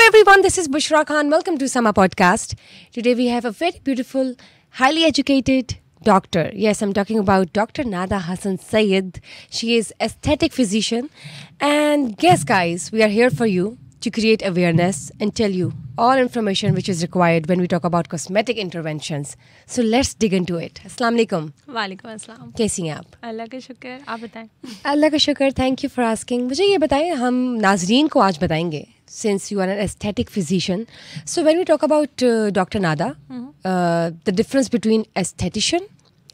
everyone, this is Bushra Khan. Welcome to Sama Podcast. Today we have a very beautiful, highly educated doctor. Yes, I'm talking about Dr. Nada Hassan Syed. She is aesthetic physician. And guess guys, we are here for you to create awareness and tell you all information which is required when we talk about cosmetic interventions. So let's dig into it. Assalamu alaikum. वालेकुम अस्सलाम. कैसी हैं आप? अल्लाह का शुक्र. आप बताएं. अल्लाह का शुक्र. Thank you for asking. मुझे ये बताएं, हम नाजरीन को आज बताएंगे, since you are an aesthetic physician. So when we talk about Dr. Nada, the difference between aesthetician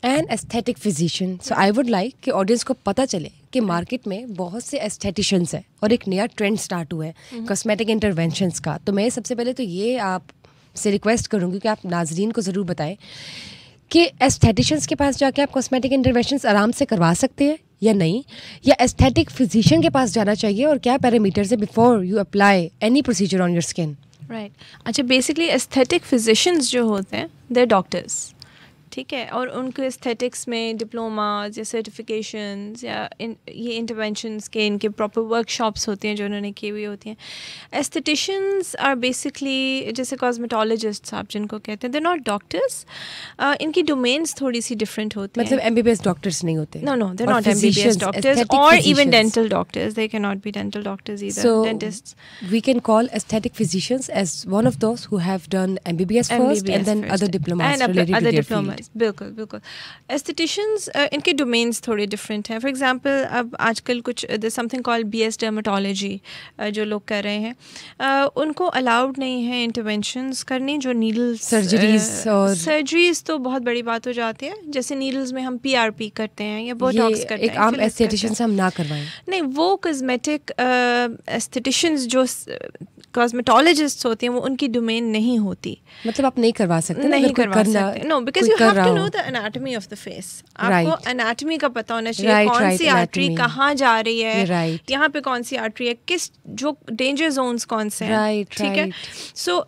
and aesthetic physician. So I would like कि audience को पता चले कि मार्केट में बहुत से एस्थेटिशियंस हैं और एक नया ट्रेंड स्टार्ट हुआ है कॉस्मेटिक इंटरवेंशंस का. तो मैं सबसे पहले तो ये आप से रिक्वेस्ट करूँगी कि आप नाजरीन को ज़रूर बताएं कि एस्थेटिशियंस के पास जाके आप कॉस्मेटिक इंटरवेंशंस आराम से करवा सकते हैं या नहीं, या एस्थेटिक फिजिशियन के पास जाना चाहिए और क्या पैरामीटर्स है before you apply any procedure on your skin. Right. अच्छा, बेसिकली एस्थेटिक फिजिशियंस जो होते हैं दे डॉक्टर्स, ठीक है, और उनको एस्थेटिक्स में डिप्लोमाज या सर्टिफिकेशंस या ये इंटरवेंशंस के इनके प्रॉपर वर्कशॉप्स होते हैं जो उन्होंने की हुई होती हैं. एस्थेटिशियंस आर बेसिकली जैसे कॉस्मेटोलॉजिस्ट आप जिनको कहते हैं, दे नॉट डॉक्टर्स. इनकी डोमेन्स थोड़ी सी डिफरेंट होती हैं. मतलब एमबीबीएस डॉक्टर्स नहीं होते? No, they not MBBS doctors और even dental doctors. They can not be dental doctors either. So dentists we can call aesthetic physicians as one of those who have done MBBS first and then other diplomas related to their field. बिल्कुल. एस्थेटिशियंस इनके domains थोड़े different हैं. For example अब आजकल कुछ something called BS dermatology जो लोग कर रहे हैं, उनको अलाउड नहीं है इंटरवेंशंस करनी जो नीडल्स सर्जरीज तो बहुत बड़ी बात हो जाती है. जैसे नीडल्स में हम पीआरपी करते हैं या बोटॉक्स करते हैं. एक आम एस्थेटिशियन से हम ना करवाएं. नहीं, वो कॉस्मेटिक एस्थेटिशियंस जो कॉस्मेटोलॉजिस्ट होते हैं वो उनकी डोमेन नहीं होती. मतलब आप नहीं करवा सकते? नहीं करवा सकते. No, because you have to know the anatomy of the face. आपको एनाटॉमी का पता होना चाहिए. कौन सी आर्टरी कहाँ जा रही है, यहाँ पे कौन सी आर्टरी है, किस जो डेंजर जोन्स कौन से हैं, ठीक है. सो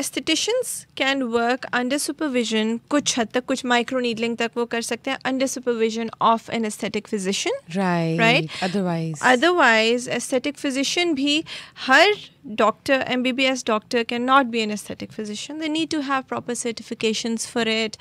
एस्थेटिशियंस कैन वर्क अंडर सुपरविजन. कुछ हद तक, कुछ माइक्रो नीडलिंग तक वो कर सकते हैं under supervision of an aesthetic physician. Right. Otherwise aesthetic physician भी हर doctor, MBBS doctor cannot be an aesthetic physician. They need to have proper certifications for it.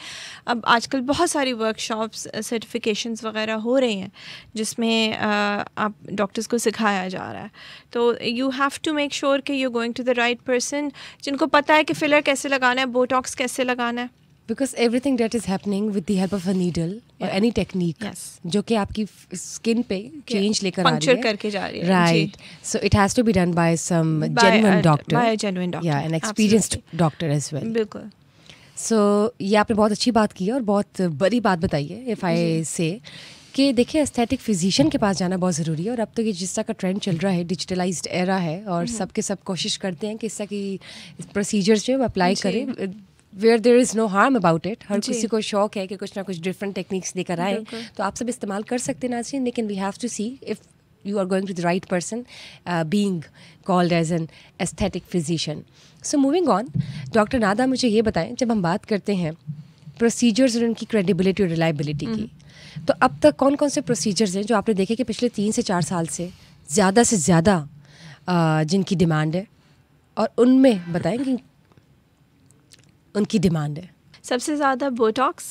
अब आजकल बहुत सारी workshops, certifications वगैरह हो रही हैं जिसमें आप डॉक्टर्स को सिखाया जा रहा है. तो you have to make sure कि you're going to the right person जिनको पता है कि फिलर कैसे लगाना है, बोटॉक्स कैसे लगाना है. Because everything that is happening with the help of a needle or any technique, जो कि आपकी स्किन पे चेंज लेकर आ रही है, पंक्चर करके जा रही है, right? So it has to be done by some genuine doctor, by a genuine doctor, yeah, an experienced doctor as well. बिल्कुल. So ये आपने बहुत अच्छी बात की है और बहुत बड़ी बात बताई है. If I say कि देखिए एस्थेटिक फिजिशियन के पास जाना बहुत ज़रूरी है. और अब तो ये जिस तरह का ट्रेंड चल रहा है, डिजिटलाइज्ड एरा है और सब के सब कोशिश करते हैं कि इस तरह की प्रोसीजर्स जो अप्लाई करें where there is no harm about it. हर किसी को शौक है कि कुछ ना कुछ डिफरेंट टेक्निक्स लेकर आए, तो आप सब इस्तेमाल कर सकते हैं नाज़रीन. लेकिन we have to see if you are going to the right person being called as an aesthetic physician. So moving on, doctor Nada मुझे ये बताएं, जब हम बात करते हैं प्रोसीजर्स और उनकी क्रेडिबिलिटी और रिलायबिलिटी की, तो अब तक कौन कौन से प्रोसीजर्स हैं जो आपने देखे कि पिछले 3 से 4 साल से ज़्यादा जिनकी डिमांड है, और उनमें बताएं कि उनकी डिमांड है? सबसे ज़्यादा बोटॉक्स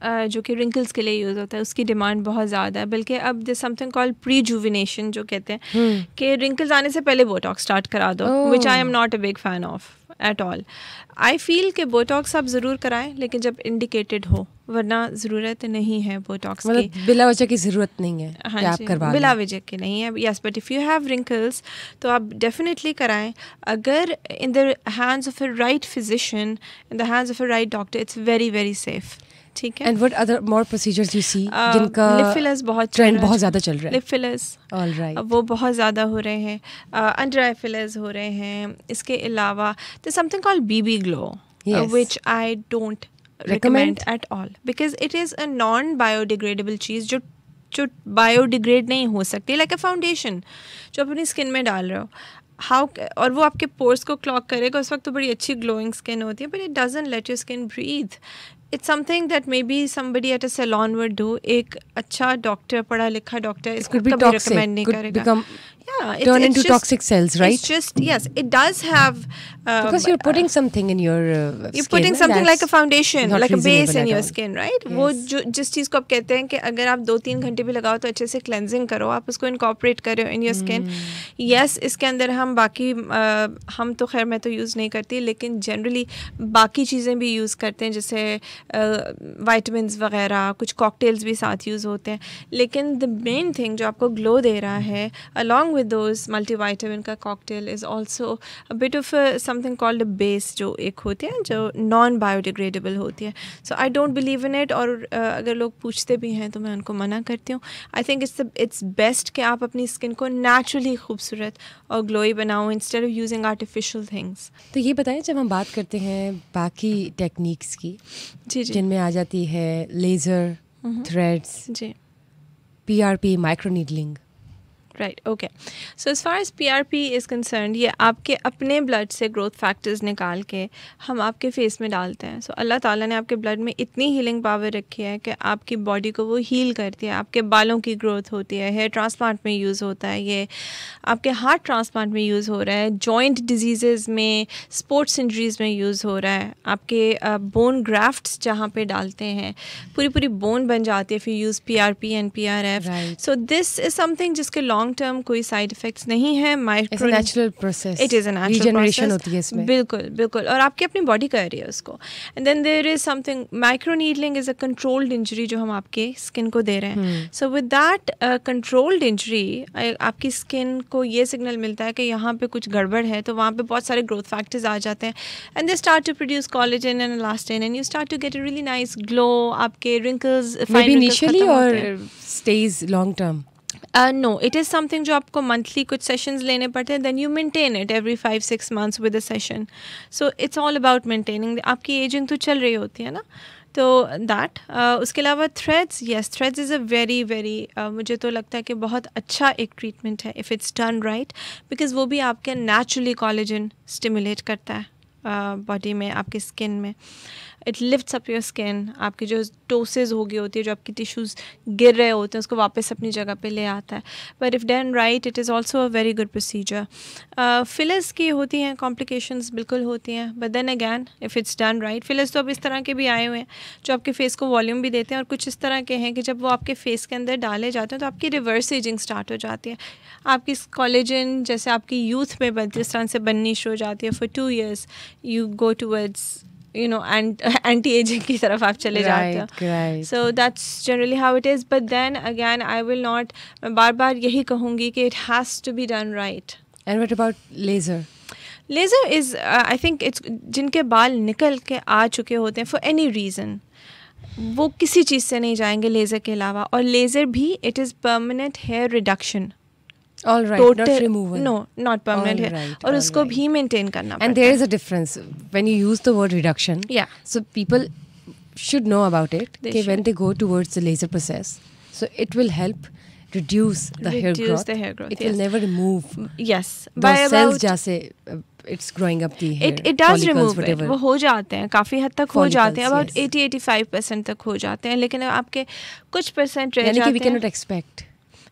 जो कि रिंकल्स के लिए यूज़ होता है, उसकी डिमांड बहुत ज़्यादा है. बल्कि अब दिस समथिंग कॉल्ड प्रीजुविनेशन जो कहते हैं कि रिंकल्स आने से पहले बोटॉक्स स्टार्ट करा दो, which I am not a big fan of at all. I feel कि बोटॉक्स आप ज़रूर कराएं, लेकिन जब इंडिकेटेड हो, वरना ज़रूरत नहीं है बोटॉक्स की. बिला वजह की ज़रूरत नहीं है. हाँ कि आप करवा बिला वजह की नहीं है. Yes, but if you have wrinkles तो आप डेफिनेटली कराएं. अगर in the hands of a right physician, in the hands of a right doctor, it's very very safe. ठीक है. And what other more procedures you see जिनका lip fillers बहुत trend बहुत ज़्यादा चल रहा है? लिप फिलर्स ऑलराइट, वो बहुत ज़्यादा हो रहे हैं. अंडर आई फिलर्स हो रहे हैं. इसके अलावा there something called BB glow, which I don't recommend at all because it is a non biodegradable चीज़ जो बायोडिग्रेड नहीं हो सकती. लाइक अ फाउंडेशन जो अपनी स्किन में डाल रहे हो, हाउ, और वो आपके पोर्स को क्लॉग करेगा. उस वक्त तो बड़ी अच्छी ग्लोइंग स्किन होती है, but it doesn't let your skin breathe. It's something that may be somebody at a salon would do. एक अच्छा डॉक्टर, पढ़ा लिखा डॉक्टर इसको कभी रिकमेंड नहीं करेगा. turn into toxic cells, right? It's just, yes, it does have because you're putting something in your you're skin, putting something like a foundation, like a base in your all. skin, right? Yes. वो जो जिस चीज़ को आप कहते हैं कि अगर आप 2-3 घंटे भी लगाओ तो अच्छे से क्लेंजिंग करो, आप उसको इनकॉर्पोरेट करो इन योर स्किन. यस, इसके अंदर हम बाकी हम तो खैर मैं तो यूज़ नहीं करती, लेकिन जनरली बाकी चीज़ें भी यूज़ करते हैं, जैसे वाइटामिन्स वगैरह, कुछ कॉकटेल्स भी साथ यूज़ होते हैं. लेकिन द मेन थिंग जो आपको ग्लो दे रहा है अलॉन्ग विद दोज मल्टीविटामिन का cocktail is also a bit of something called a base, जो एक होते हैं जो नॉन बायोडिग्रेडेबल होती है. So I don't believe in it, और अगर लोग पूछते भी हैं तो मैं उनको मना करती हूँ. आई थिंक इट्स बेस्ट कि आप अपनी स्किन को नेचुरली खूबसूरत और ग्लोई बनाओ instead of using artificial things. तो ये बताएं, जब हम बात करते हैं बाकी टेक्निक्स की, जी जी, जिनमें आ जाती है लेज़र, थ्रेड्स, जी, PRP, micro needling, right, okay. So as far as PRP is concern, ये आपके अपने ब्लड से ग्रोथ फैक्टर्स निकाल के हम आपके फेस में डालते हैं. सो अल्लाह ताला ने आपके ब्लड में इतनी हीलिंग पावर रखी है कि आपकी बॉडी को वो हील करती है. आपके बालों की ग्रोथ होती है, हेयर ट्रांसप्लांट में यूज़ होता है, ये आपके हार्ट ट्रांसप्लांट में यूज़ हो रहा है, जॉइंट डिजीज़ में, स्पोर्ट्स इंजरीज़ में यूज़ हो रहा है. आपके बोन ग्राफ्ट्स जहाँ पे डालते हैं पूरी पूरी बोन बन जाती है, फिर use PRP and PRF. So this is something जिसके लॉन्ग टर्म कोई साइड इफेक्ट्स नहीं है. Micro natural process, it is a natural regeneration होती है इसमें. बिल्कुल बिल्कुल, और आपकी अपनी बॉडी कर रही है उसको. And then there is something, micro needling is a controlled injury जो हम आपके स्किन को दे रहे हैं. So with that controlled injury आपकी स्किन को ये सिग्नल मिलता है कि यहाँ पे कुछ गड़बड़ है, तो वहाँ पे बहुत सारे ग्रोथ फैक्टर्स आ जाते हैं, and they start to produce collagen and elastin, and you start to get a really nice glow. आपके रिंकल्स मे बी इनिशियली और stage long term. No, it is something जो आपको मंथली कुछ sessions लेने पड़ते हैं, then you maintain it every 5-6 months with a session. So it's all about maintaining. आपकी ageing तो चल रही होती है ना, तो दैट. उसके अलावा threads, yes, threads is a very very, मुझे तो लगता है कि बहुत अच्छा एक ट्रीटमेंट है if it's done right, because वो भी आपके नेचुरली कोलेजन स्टिमुलेट करता है बॉडी में, आपकी स्किन में. It lifts up your skin. आपकी जो टोसेज हो गई होती है, जो आपकी टिश्यूज़ गिर रहे होते हैं, उसको वापस अपनी जगह पे ले आता है. But if done right it is also a very good procedure. Fillers की होती हैं कॉम्प्लिकेशंस, बिल्कुल होती हैं, but then again if it's done right, fillers तो अब इस तरह के भी आए हुए हैं जो आपके फेस को वॉल्यूम भी देते हैं, और कुछ इस तरह के हैं कि जब वो आपके फेस के अंदर डाले जाते हैं तो आपकी रिवर्स एजिंग स्टार्ट हो जाती है. आपकी कोलेजन जैसे आपकी यूथ में बनती है उस तरह से बननी शुरू हो जाती है. For 2 years you go towards anti aging की तरफ आप चले जाते हो. So that's generally how it is. But then again I will not, मैं बार बार यही कहूँगी कि it has to be done right. And what about laser? Laser is I think it's, जिनके बाल निकल के आ चुके होते हैं फॉर एनी रीज़न, वो किसी चीज़ से नहीं जाएंगे लेज़र के अलावा. और लेज़र भी it is permanent hair reduction. All right, total, not removal. No, not permanent hair. Right, और उसको भी maintain करना पड़ता है. And there is a difference when you use the word reduction. Yeah. So people should know about it. Okay, when they go towards the laser process, so it will help reduce the hair growth. The hair growth. It will never remove. Yes. Those cells जैसे it's growing up the hair. It does remove it. वो हो जाते हैं, काफ़ी हद तक हो जाते हैं, about 80-85% तक हो जाते हैं, लेकिन आपके कुछ परसेंट रह जाते हैं. यानी कि we cannot expect.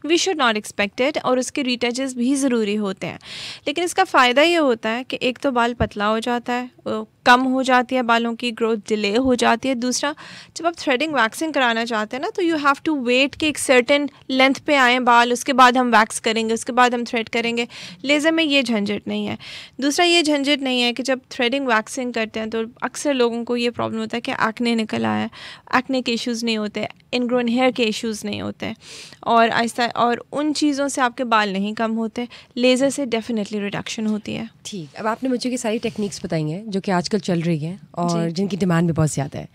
We should not expect it, और उसके रीटचेस भी ज़रूरी होते हैं. लेकिन इसका फ़ायदा ये होता है कि एक तो बाल पतला हो जाता है, कम हो जाती है बालों की ग्रोथ, डिले हो जाती है. दूसरा, जब आप थ्रेडिंग वैक्सिंग कराना चाहते हैं ना, तो यू हैव टू वेट कि एक सर्टेन लेंथ पे आए बाल, उसके बाद हम वैक्स करेंगे, उसके बाद हम थ्रेड करेंगे. लेज़र में ये झंझट नहीं है. दूसरा, ये झंझट नहीं है कि जब थ्रेडिंग वैक्सिंग करते हैं तो अक्सर लोगों को ये प्रॉब्लम होता है कि एक्ने निकल आया. एक्ने के इश्यूज़ नहीं होते, इनग्रोन हेयर के इश्यूज़ नहीं होते, और आहिस्ता, और उन चीज़ों से आपके बाल नहीं कम होते. लेज़र से डेफिनेटली रिडक्शन होती है. ठीक, अब आपने मुझे की सारी टेक्निक्स बताई हैं जो कि आजकल चल रही हैं और जिनकी डिमांड भी बहुत ज़्यादा है.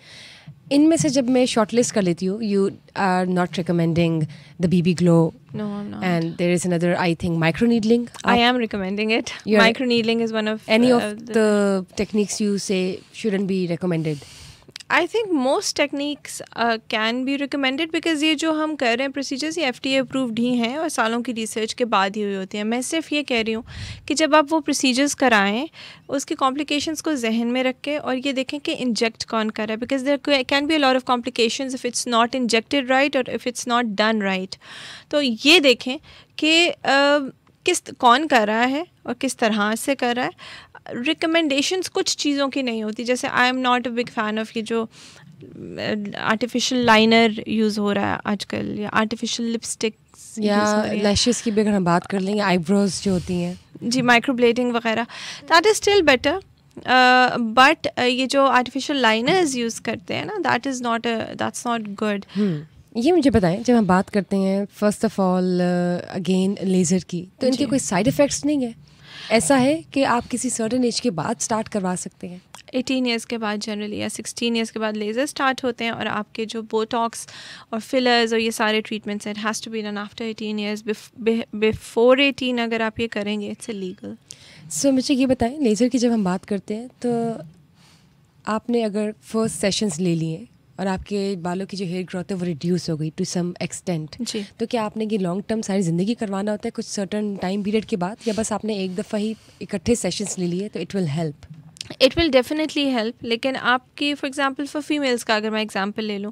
इनमें से जब मैं शॉर्टलिस्ट कर लेती हूँ, you are not recommending the BB Glow. No, I'm not. And there is another, I think, microneedling. I am recommending it. Microneedling is one of any of the techniques you say shouldn't be recommended. I think most techniques can be recommended because ये जो हम कर रहे हैं procedures, ये FDA approved ही हैं और सालों की रिसर्च के बाद ही हुई होती हैं. मैं सिर्फ ये कह रही हूँ कि जब आप वो प्रोसीजर्स कराएं, उसकी कॉम्प्लिकेशंस को जहन में रख के, और ये देखें कि इंजेक्ट कौन कर रहा है, because there can be a lot of complications if it's not injected right और if it's not done right. तो ये देखें कि कौन कर रहा है और किस तरह से कर रहा है। रिकमेंडेशंस कुछ चीज़ों की नहीं होती, जैसे आई am not a big fan of ये जो आर्टिफिशियल लाइनर यूज़ हो रहा है आजकल, या आर्टिफिशियल लिपस्टिक्स या लैशेस की भी अगर हम बात कर लेंगे, आईब्रोज जो होती हैं जी, माइक्रोब्लेडिंग वगैरह, that is still better. But ये जो आर्टिफिशियल लाइनर्स यूज़ करते हैं ना, दैट्स नॉट गुड। ये मुझे बताएं, जब हम बात करते हैं first of all again laser की, तो इनके कोई साइड इफ़ेक्ट्स नहीं है? ऐसा है कि आप किसी सर्टेन एज के बाद स्टार्ट करवा सकते हैं? 18 ईयर्स के बाद जनरली, या 16 ईयर्स के बाद लेज़र स्टार्ट होते हैं, और आपके जो बोटॉक्स और फिलर्स और ये सारे treatments it has to be done after 18 years. Before 18 अगर आप ये करेंगे इट्स इलीगल। सो मुझे ये बताएं, लेज़र की जब हम बात करते हैं तो आपने अगर फर्स्ट सेशंस ले लिए और आपके बालों की जो हेयर ग्रोथ है वो रिड्यूस हो गई टू सम एक्सटेंट, तो क्या आपने ये लॉन्ग टर्म सारी ज़िंदगी करवाना होता है कुछ सर्टन टाइम पीरियड के बाद, या बस आपने एक दफ़ा ही इकट्ठे सेशंस ले लिए तो it will help? It will definitely help, लेकिन आपकी फॉर एग्जांपल फॉर फीमेल्स का अगर मैं एग्जांपल ले लूँ,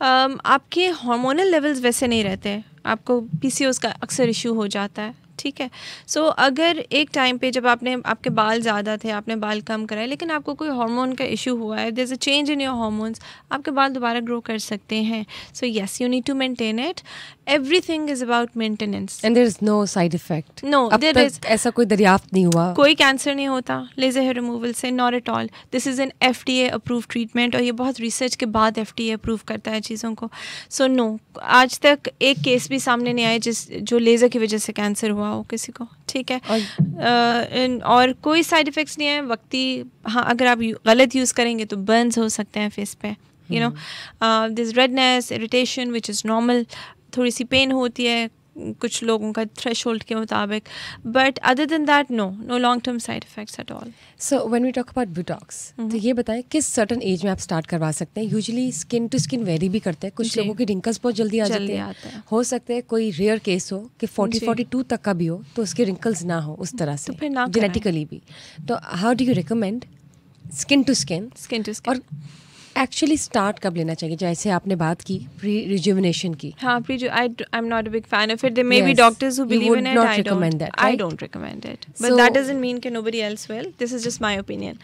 आपके हार्मोनल लेवल्स वैसे नहीं रहते हैं, आपको पीसीओएस का अक्सर इशू हो जाता है, ठीक है। सो अगर एक टाइम पे जब आपके बाल ज़्यादा थे, आपने बाल कम कराए, लेकिन आपको कोई हार्मोन का इशू हुआ है, there is a change in your hormones, आपके बाल दोबारा ग्रो कर सकते हैं। So yes, you need to maintain it, everything is about maintenance. And there is no side effect? No, there is ऐसा कोई दरियाफ्त नहीं हुआ? कोई कैंसर नहीं होता लेज़र हेयर रिमूवल से, not at all. This is an FDA approve treatment, और ये बहुत रिसर्च के बाद FDA अप्रूव करता है चीज़ों को। सो नो, आज तक एक केस भी सामने नहीं आया जो लेज़र की वजह से कैंसर हुआ हो किसी को, ठीक है। और कोई साइड इफ़ेक्ट्स नहीं है वक्ती। हाँ, अगर आप गलत यूज़ करेंगे तो बर्न्स हो सकते हैं फेस पे, you know, this redness, irritation which is normal, थोड़ी सी पेन होती है कुछ लोगों का थ्रेशोल्ड के मुताबिक, but other than that no long term side effects at all. So when we talk about botox, तो ये बताएं किस सर्टेन एज में आप स्टार्ट करवा सकते हैं? Usually skin to skin vary भी करता है, कुछ लोगों के रिंकल्स बहुत जल्दी आ जाते हैं, हो सकता है कोई रेयर केस हो कि 40-42 तक का भी हो तो उसके रिंकल्स ना हो उस तरह से, जेनेटिकली भी। तो how do you recommend skin to skin, और एक्चुअली स्टार्ट कब लेना चाहिए? जैसे आपने बात की प्री रिजुविनेशन की। हाँ, I am not a big fan of it. There may be doctors who believe in it, I don't recommend it, but that doesn't mean कि nobody else will. This is just my opinion.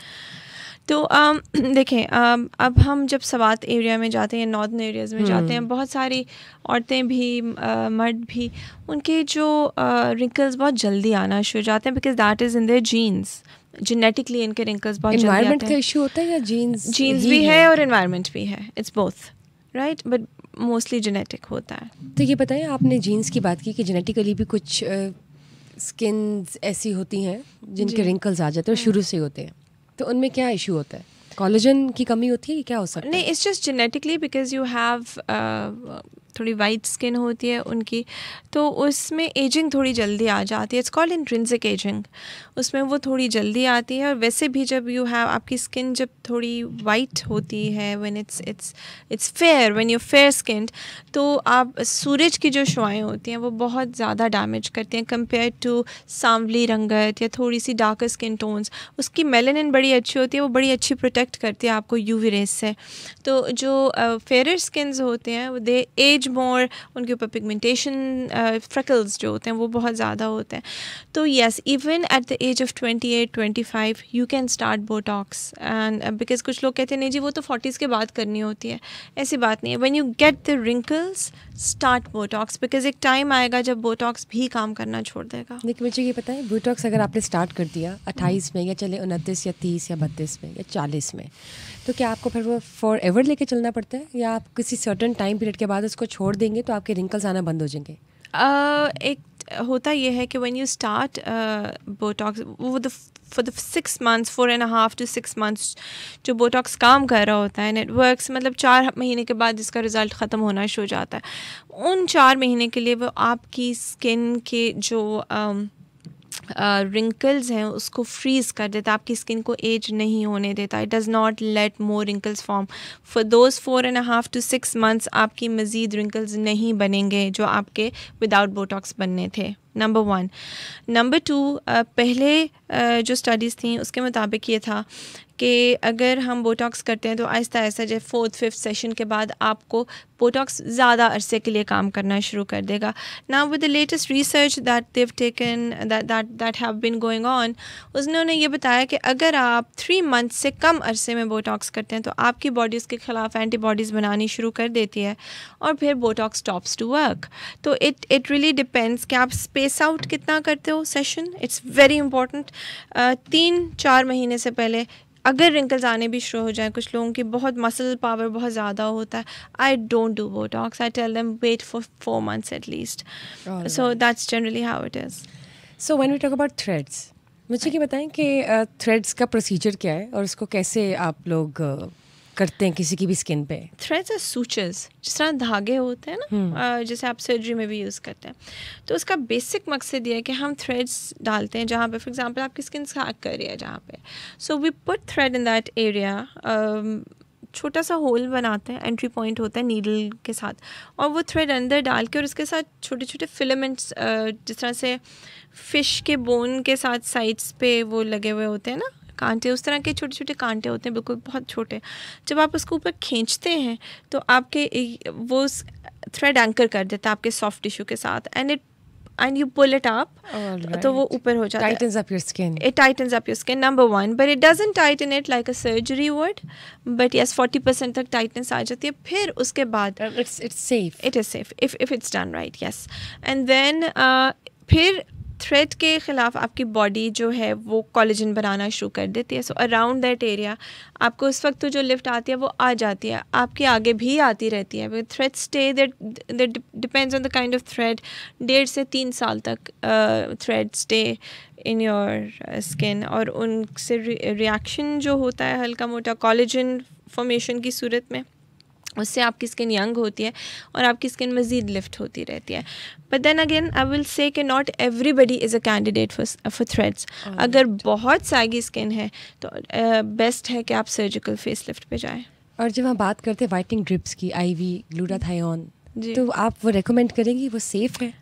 तो देखें, अब हम जब Swat area में जाते हैं, northern areas में जाते हैं, बहुत सारी औरतें भी मर्द भी, उनके जो रिंकल्स बहुत जल्दी आना शुरू हो जाते हैं, because that is in their genes. Genetically इनके रिंकल्स बहुत जल्दी आते हैं। एनवायरनमेंट का इशू होता है या जीन्स भी है और एनवायरनमेंट भी है, it's both, right, but mostly genetic होता है। तो ये बताएं, आपने जीन्स की बात की कि जेनेटिकली भी कुछ स्किन ऐसी होती हैं जिनके रिंकल्स आ जाते हैं और शुरू से होते हैं, तो उनमें क्या इशू होता है? कोलेजन की कमी होती है, क्या हो सकता है? नहीं, it's just genetically, because you have थोड़ी वाइट स्किन होती है उनकी, तो उसमें एजिंग थोड़ी जल्दी आ जाती है। इट्स कॉल्ड इंट्रिंसिक एजिंग, उसमें वो थोड़ी जल्दी आती है। और वैसे भी जब यू हैव, आपकी स्किन जब थोड़ी वाइट होती है, when it's fair, when you fair skin, तो आप सूरज की जो शुआएं होती हैं वो बहुत ज़्यादा डैमेज करती हैं कंपेयर टू सांवली रंगत या थोड़ी सी डार्कर स्किन टोन्स। उसकी मेलानिन बड़ी अच्छी होती है, वो बड़ी अच्छी प्रोटेक्ट करती है आपको यूवी रेस से। तो जो फेयर स्किन्स होते हैं वो दे एज मोर, उनके ऊपर पिगमेंटेशन, फ्रेकल्स जो होते हैं वो बहुत ज़्यादा होते हैं। तो yes, even at the age of 28-25 you can start botox, and because कुछ लोग कहते हैं नहीं जी वो तो 40s के बाद करनी होती है, ऐसी बात नहीं है। When you get the wrinkles, start Botox, because एक टाइम आएगा जब बोटॉक्स भी काम करना छोड़ देगा। लेकिन मुझे ये पता है, बोटॉक्स अगर आपने स्टार्ट कर दिया 28 में, या चले 29 या 30 या 32 में या 40 में, तो क्या आपको फिर वो फॉर एवर लेके चलना पड़ता है, या आप किसी सर्टेन टाइम पीरियड के बाद उसको छोड़ देंगे तो आपके रिंकल्स आना बंद हो जाएंगे? एक होता ये है कि व्हेन यू स्टार्ट बोटॉक्स, वो for the 6 months, 4.5 to 6 months जो बोटॉक्स काम कर रहा होता है, नेटवर्क्स, मतलब 4 महीने के बाद इसका रिज़ल्ट ख़त्म होना शुरू हो जाता है। उन 4 महीने के लिए वो आपकी स्किन के जो रिंकल्स हैं उसको फ्रीज़ कर देता है, आपकी स्किन को एज नहीं होने देता। It does not let more wrinkles form. For those 4.5 to 6 months आपकी मज़ीद रिंकल्स नहीं बनेंगे जो आपके विदाउट बोटॉक्स बनने थे, नंबर 1। नंबर 2, पहले जो स्टडीज़ थी उसके मुताबिक ये था कि अगर हम बोटॉक्स करते हैं तो आहिस्ता आहिस्ता जब 4th-5th सेशन के बाद आपको बोटॉक्स ज़्यादा अरसे के लिए काम करना शुरू कर देगा. Now with the latest research that they've taken that have been going on, उन्होंने ये बताया कि अगर आप 3 मंथ से कम अरसे में बोटॉक्स करते हैं तो आपकी बॉडी उसके खिलाफ एंटीबॉडीज़ बनानी शुरू कर देती है और फिर बोटॉक्स स्टॉप्स टू वर्क. तो इट रियली डिपेंड्स कि आप स्पेस आउट कितना करते हो सेशन. It's very important. 3-4 महीने से पहले अगर रिंकल्स आने भी शुरू हो जाए, कुछ लोगों की बहुत मसल पावर बहुत ज़्यादा होता है, I don't do botox. I tell them wait for 4 months at least. So that's generally how it is. So when we talk about threads, मुझे ये बताएं कि थ्रेड्स का प्रोसीजर क्या है और उसको कैसे आप लोग करते हैं किसी की भी स्किन पे. थ्रेड्स आर सूचर्स, जिस तरह धागे होते हैं ना, जैसे आप सर्जरी में भी यूज़ करते हैं. तो उसका बेसिक मकसद ये है कि हम थ्रेड्स डालते हैं जहाँ पे फॉर एग्जांपल आपकी स्किन सैग कर रही है जहाँ पे, so we put thread in that area. छोटा सा होल बनाते हैं, एंट्री पॉइंट होता है नीडल के साथ, और वो थ्रेड अंदर डाल के और उसके साथ छोटे छोटे फिलामेंट्स, जिस तरह से फ़िश के बोन के साथ साइड्स पे वो लगे हुए होते हैं ना कांटे, उस तरह के छोटे छोटे कांटे होते हैं, बिल्कुल बहुत छोटे. जब आप उसको ऊपर खींचते हैं तो आपके वो थ्रेड एंकर कर देता है आपके सॉफ्ट टिश्यू के साथ, and you pull it up, तो वो ऊपर हो जाता है. Tightens up your skin. It tightens up your skin, number one, but it doesn't tighten it like a surgery would. But yes, 40% तक tightness आ जाती है. फिर उसके बाद it's safe. It is safe if it's done right, yes. And then फिर thread के ख़िलाफ़ आपकी बॉडी जो है वो कोलेजन बनाना शुरू कर देती है. सो अराउंड दैट एरिया आपको उस वक्त तो जो लिफ्ट आती है वो आ जाती है, आपके आगे भी आती रहती है. Thread stay that depends on the kind of thread. 1.5 से 3 साल तक thread stay in your skin, और उनसे रिएक्शन जो होता है हल्का मोटा कोलेजन फॉर्मेशन की सूरत में, उससे आपकी स्किन यंग होती है और आपकी स्किन मज़ीद लिफ्ट होती रहती है. But then again I will say कि not everybody is a candidate for threads. अगर बहुत सैगी स्किन है तो बेस्ट है कि आप सर्जिकल फेस लिफ्ट पे जाएं. और जब हम बात करते हैं वाइटनिंग ड्रिप्स की, IV ग्लूटाथायोन, तो आप वो रेकमेंड करेंगी, वो सेफ़ है?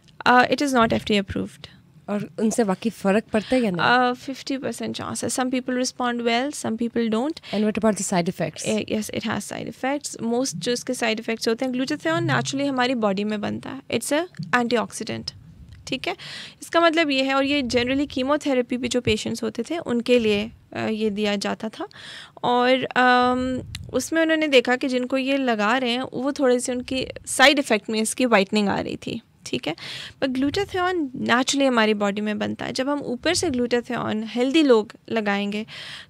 It is not FDA approved. और उनसे वाकई फ़र्क पड़ता है या नहीं? 50% chance. Some people respond well, some people don't. And what about the side effects? Yes, it has side effects. Most जो इसके side effects होते हैं, ग्लूटाथियोन नेचुरली हमारी बॉडी में बनता है. It's a antioxidant. ठीक है, इसका मतलब ये है, और ये जनरली कीमोथेरेपी पे जो पेशेंट्स होते थे उनके लिए ये दिया जाता था. और उसमें उन्होंने देखा कि जिनको ये लगा रहे हैं वो थोड़े से उनकी साइड इफ़ेक्ट में इसकी वाइटनिंग आ रही थी. ठीक है, पर ग्लूटाथियोन नेचुरली हमारी बॉडी में बनता है. जब हम ऊपर से ग्लूटाथियोन हेल्दी लोग लगाएंगे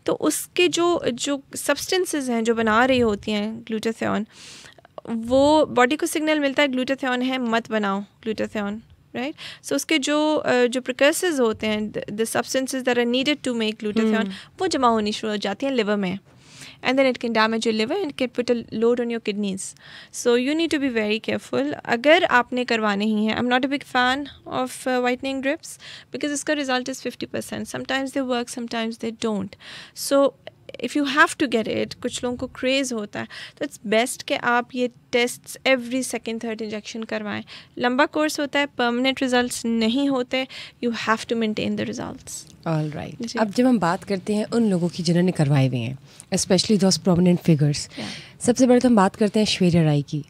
तो उसके जो सब्सटेंसेस हैं जो बना रही होती हैं ग्लूटाथियोन, वो बॉडी को सिग्नल मिलता है ग्लूटाथियोन है, मत बनाओ ग्लूटाथियोन, राइट. सो उसके जो प्रिकर्सर्स होते हैं, the substances that are needed to make glutathione, वो जमा होनी शुरू हो जाती हैं लिवर में. And then it can damage your liver and it can put a load on your kidneys. So you need to be very careful. अगर आपने करवाने ही हैं, I'm not a big fan of whitening drips because इसका result is 50%. Sometimes they work, sometimes they don't. So if you have to get it, कुछ लोगों को craze होता है, तो it's best कि आप ये tests every 2nd 3rd injection करवाएं. लंबा कोर्स होता है, परमानेंट रिजल्ट्स नहीं होते. You have to maintain the results. All right. अब जब हम बात करते हैं उन लोगों की जिन्होंने करवाए हुए हैं, स्पेशली दोज प्रोमिनेंट फिगर्स, सबसे बड़े तो हम बात करते हैं ऐश्वर्या राय की.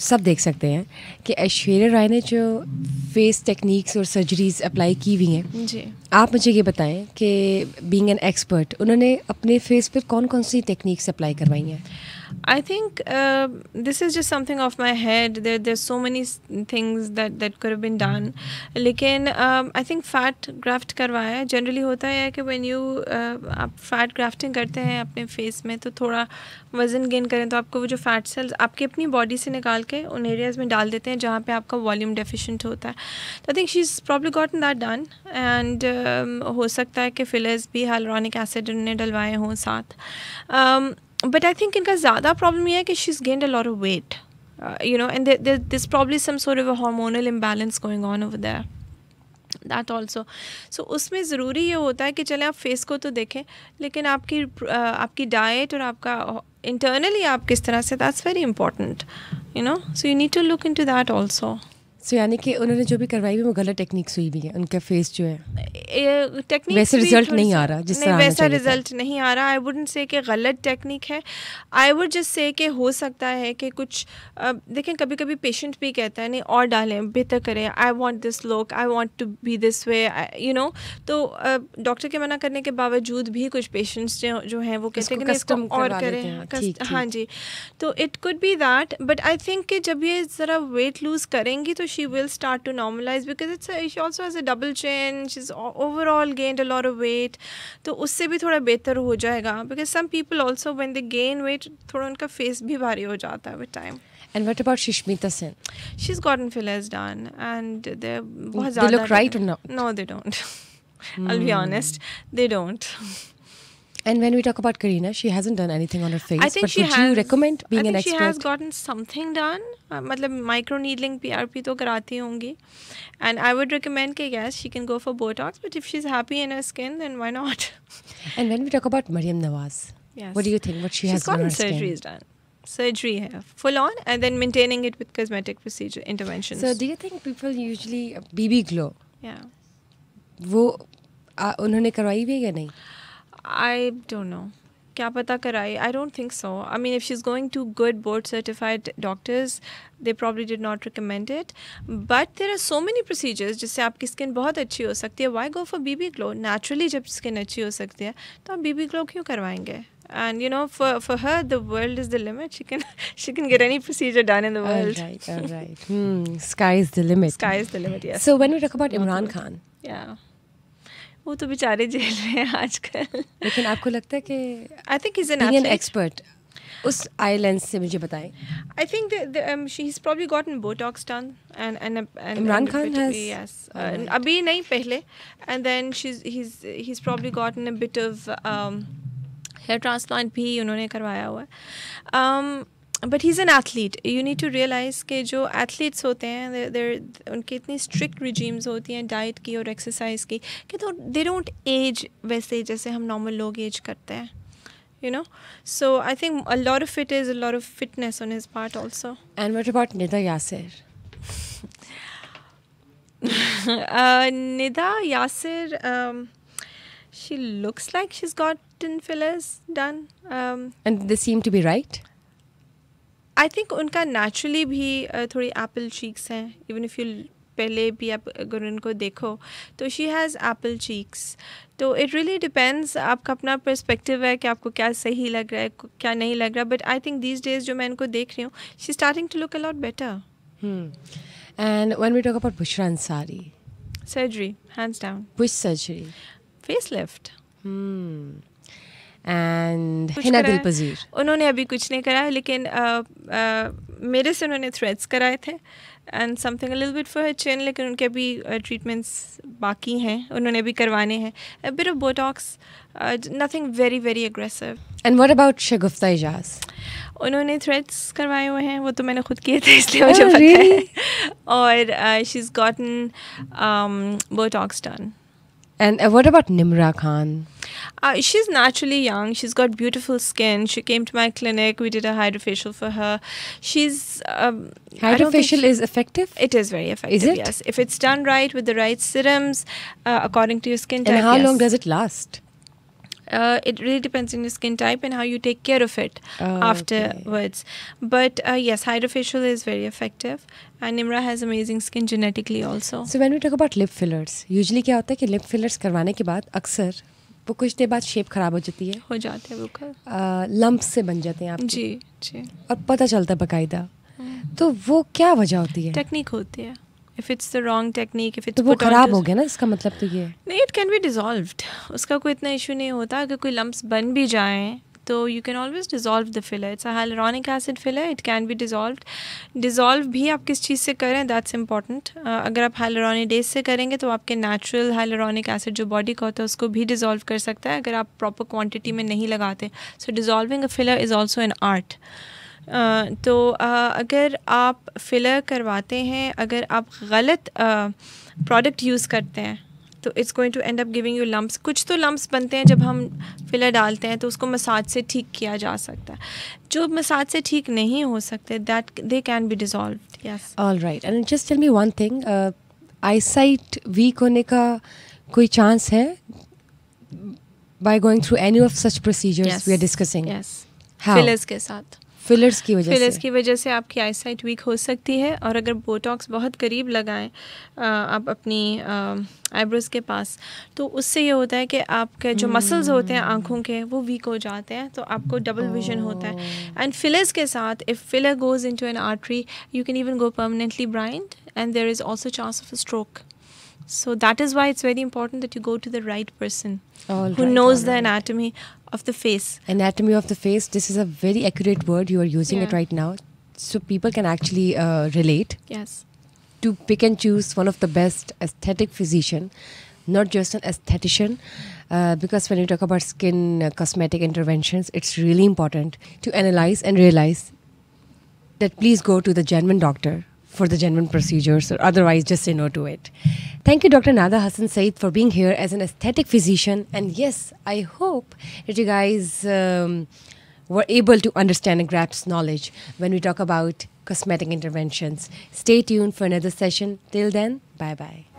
सब देख सकते हैं कि ऐश्वर्या राय ने जो फेस टेक्निक्स और सर्जरीज अप्लाई की हुई हैं जी. आप मुझे ये बताएं कि बीइंग एन एक्सपर्ट उन्होंने अपने फेस पर कौन कौन सी टेक्निक्स अप्लाई करवाई हैं? I think this is just something off my head. There's so many things that could have been done. लेकिन I think fat graft करवाया जनरली होता है कि when you आप fat grafting करते हैं अपने फेस में, तो थोड़ा वज़न गेन करें तो आपको वो जो फैट सेल्स आपकी अपनी बॉडी से निकाल के उन एरियाज़ में डाल देते हैं जहाँ पे आपका वॉल्यूम डेफिशिएंट होता है. तो I think she is probably gotten that done. And हो सकता है कि फिलर्स भी हाइलुरोनिक एसिड उन्होंने डलवाए हों साथ. But I think इनका ज़्यादा प्रॉब्लम ये है कि she's gained a lot of weight, you know, and there's probably some sort of a hormonal imbalance going on over there. That also. So उसमें ज़रूरी ये होता है कि चले आप फेस को तो देखें, लेकिन आपकी डाइट और आपका internally आप किस तरह से, that's very important, you know. So you need to look into that also. So यानी कि उन्होंने जो भी करवाई हुई वो गलत टेक्निक्स हुई भी है, उनका फेस जो है टेक्निक वैसे रिजल्ट नहीं आ रहा जिस तरह वैसा रिजल्ट नहीं आ रहा. आई वुडंट से कि गलत टेक्निक है. आई वुड जस्ट से कि हो सकता है कि कुछ देखें कभी कभी पेशेंट भी कहता है नहीं और डालें बेहतर करें, I want this look, I want to be this way, you know. तो डॉक्टर के मना करने के बावजूद भी कुछ पेशेंट्स जो हैं वो कहते हैं कि इसको और करें. हाँ जी. तो it could be that, but I think कि जब ये ज़रा वेट लूज़ करेंगी तो she will start to normalize, because she also has a double chin, she is overall gained a lot of weight. तो उससे भी थोड़ा बेहतर हो जाएगा, because some people also when they gain weight थोड़ा उनका फेस भी भारी हो जाता है with time. And what about Shishmita Sen? She's gotten fillers done and they're बहुत they look right or not? No, they don't. I'll be honest, they don't. And when we talk about Kareena, she hasn't done anything on her face. I think but she would has, you recommend being an expert? I think she has gotten something done. मतलब micro needling, PRP तो कराती होंगी. And I would recommend कि yes, she can go for Botox. But if she's happy in her skin, then why not? And when we talk about Maryam Nawaz, yes, what do you think? What she has done on her skin? She's gotten surgeries done. Surgery है full on, and then maintaining it with cosmetic procedure interventions. So do you think people usually BB glow? Yeah. वो उन्होंने करवाई भी है या नहीं? I don't know. क्या पता कराई? I don't think so. I mean, if she's going to good board certified doctors, they probably did not recommend it. But there are so many procedures जिससे आपकी skin बहुत अच्छी हो सकती है. Why go for BB glow? Naturally जब skin अच्छी हो सकती है तो आप BB glow क्यों करवाएंगे? And you know, for her, the world is the limit. She can get any procedure done in the world. All right. Sky is the limit. Sky is the limit. Yes. So when we talk about Imran Khan, yeah, वो तो बेचारे jail में हैं आजकल. लेकिन आपको लगता है कि I think he's an expert. उस आई लेंस से मुझे बताएं. I think that she's probably gotten Botox done and Imran Khan has. Yes. अभी नहीं पहले. And then he's probably gotten a bit of hair transplant भी उन्होंने करवाया हुआ है. But he's an athlete. You need to realize कि जो athletes होते हैं उनकी इतनी strict regimes होती हैं diet की और exercise की कि तो they don't age वैसे जैसे हम normal लोग age करते हैं. You know, so I think a lot of it is a lot of fitness on his part also. And what about Nida Yasser? Nida Yasser, she looks like she's gotten fillers done. And they seem to be right? I think उनका naturally भी थोड़ी apple cheeks हैं. Even if you पहले भी आप अगर उनको देखो तो she has apple cheeks. तो it really depends. आपका अपना perspective है कि आपको क्या सही लग रहा है क्या नहीं लग रहा. But I think these days जो मैं इनको देख रही हूँ, she's starting to look a lot better. And when we talk about Bushra Ansari, surgery, hands down. Which surgery? Facelift. And Hina Dilpazir. उन्होंने अभी कुछ नहीं करा, लेकिन मेरे से उन्होंने threads कराए थे and something a little bit for her chin, लेकिन उनके अभी treatments बाकी हैं, उन्होंने अभी करवाने हैं. A bit of Botox, nothing very very aggressive. And what about Shagufta Ijaz? उन्होंने threads करवाए हुए हैं, वो तो मैंने खुद किए थे इसलिए मुझे पता है. और she's gotten Botox done. And what about Nimra Khan? She's naturally young. She's got beautiful skin. She came to my clinic. We did a hydrofacial for her. She's hydrofacial is effective? It is very effective. Is it? Yes. If it's done right with the right serums, according to your skin type. And how long does it last? It really depends on your skin type and how you take care of it afterwards. Okay. But yes, hydrofacial is very effective. And Nimra has amazing skin genetically also. So when we talk about lip fillers, usually क्या होता है कि lip fillers करवाने के बाद अक्सर वो कुछ देर बाद शेप खराब हो जाती है. हो जाते हैं वो लम्प्स से बन जाते हैं आपके. जी जी. और पता चलता है बकायदा. तो वो क्या वजह होती है? टेक्निक होती है. If it's the wrong technique, if it's तो वो खराब हो गया ना, इसका मतलब तो ये नहीं. It can be dissolved. उसका कोई इतना इशू नहीं होता. अगर कोई lumps बन भी जाएं तो you can always dissolve the filler. It's a hyaluronic acid filler. It can be dissolved. Dissolve भी आप किस चीज़ से करें, that's important. अगर आप hyaluronidase से करेंगे तो आपके natural hyaluronic acid जो body का होता है उसको भी dissolve कर सकता है अगर आप proper quantity में नहीं लगाते. So dissolving a filler is also an art. तो अगर आप फिलर करवाते हैं, अगर आप गलत प्रोडक्ट यूज़ करते हैं तो it's going to end up giving you lumps. कुछ तो लम्प्स बनते हैं जब हम फिलर डालते हैं तो उसको मसाज से ठीक किया जा सकता है. जो मसाज से ठीक नहीं हो सकते that they can be dissolved. Yes. All right. And just tell me one thing, eyesight weak होने का कोई चांस है by going through any of such procedures we are discussing? Yes. How? Fillers के साथ. Fillers की वजह से आपकी आईसाइट वीक हो सकती है, और अगर बोटॉक्स बहुत करीब लगाएं आप अपनी आईब्रोज के पास, तो उससे ये होता है कि आपके जो मसल्स होते हैं आँखों के वो वीक हो जाते हैं, तो आपको डबल विजन होता है. एंड फिलर्स के साथ if filler goes into an artery you can even go permanently blind and there is also chance of a stroke. So that is why it's very important that you go to the right person who knows the anatomy of the face. Anatomy of the face, this is a very accurate word. You are using it right now. So people can actually relate. Yes. To pick and choose one of the best aesthetic physician, not just an aesthetician. Because when you talk about skin cosmetic interventions, it's really important to analyze and realize that please go to the genuine doctor for the genuine procedures, or otherwise just say no to it. Thank you, Dr. Nada Hassan Saeed, for being here as an aesthetic physician. And yes, I hope that you guys were able to understand and grasp knowledge when we talk about cosmetic interventions. Stay tuned for another session. Till then, bye-bye.